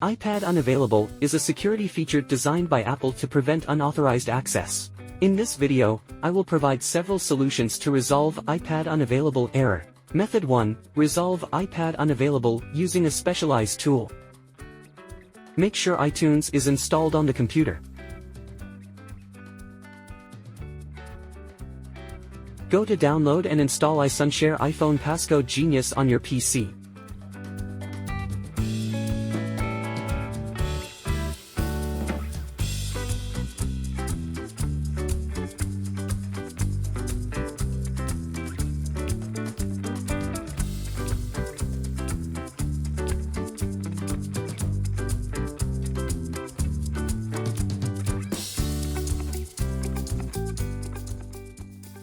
iPad Unavailable is a security feature designed by Apple to prevent unauthorized access. In this video, I will provide several solutions to resolve iPad Unavailable error. Method 1. Resolve iPad Unavailable using a specialized tool. Make sure iTunes is installed on the computer. Go to Download and install iSunshare iPhone Passcode Genius on your PC.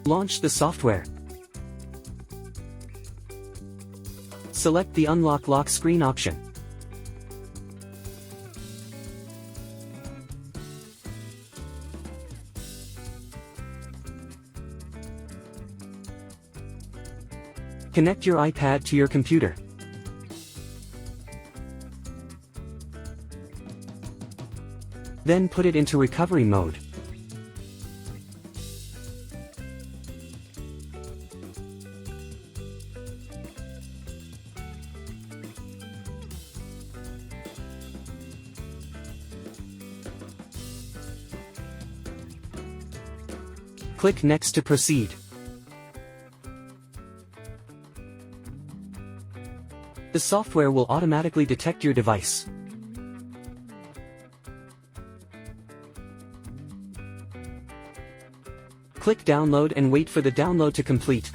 Launch the software. Select the Unlock Lock Screen option. Connect your iPad to your computer. Then put it into recovery mode. Click Next to proceed. The software will automatically detect your device. Click Download and wait for the download to complete.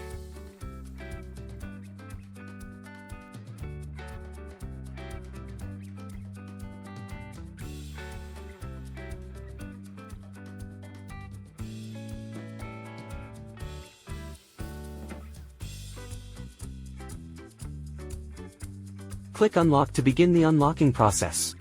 Click Unlock to begin the unlocking process.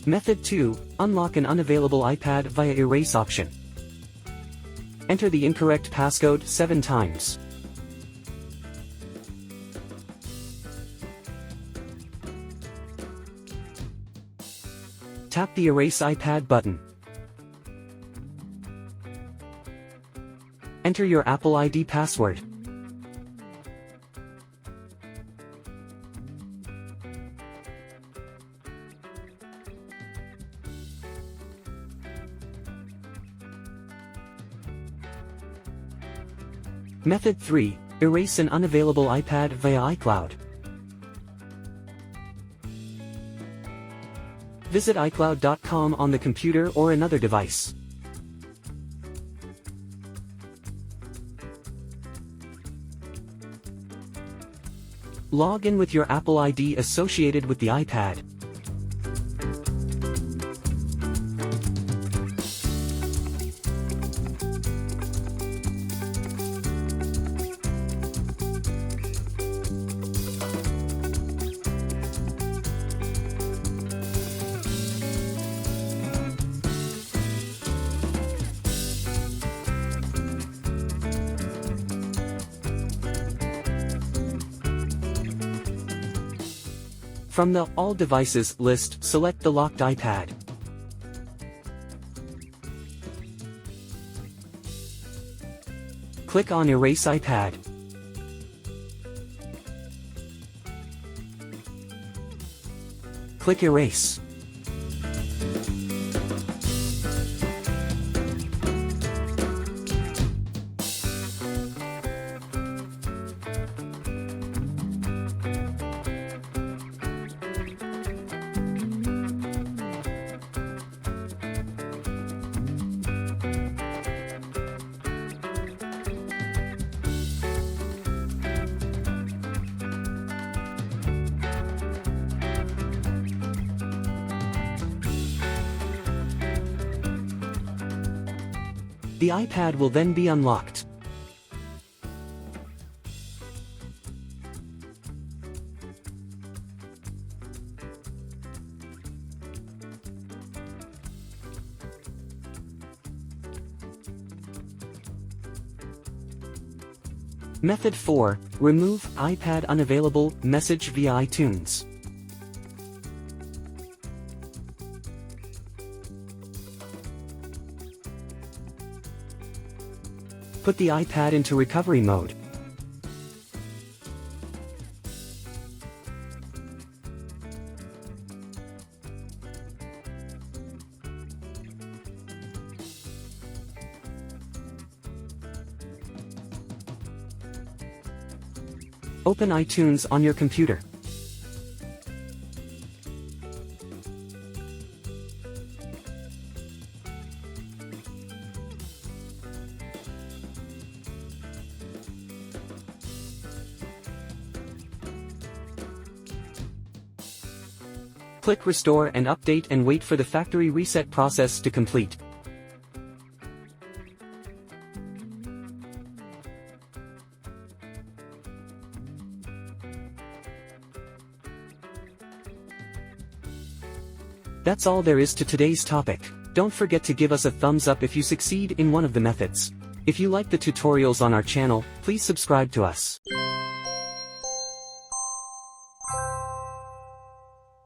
Method 2. Unlock an unavailable iPad via Erase option. Enter the incorrect passcode 7 times. Tap the Erase iPad button. Enter your Apple ID password. Method 3. Erase an unavailable iPad via iCloud. Visit iCloud.com on the computer or another device. Log in with your Apple ID associated with the iPad. From the All Devices list, select the locked iPad. Click on Erase iPad. Click Erase. The iPad will then be unlocked. Method 4. Remove iPad Unavailable Message via iTunes. Put the iPad into recovery mode. Open iTunes on your computer. Click Restore and Update and wait for the factory reset process to complete. That's all there is to today's topic. Don't forget to give us a thumbs up if you succeed in one of the methods. If you like the tutorials on our channel, please subscribe to us.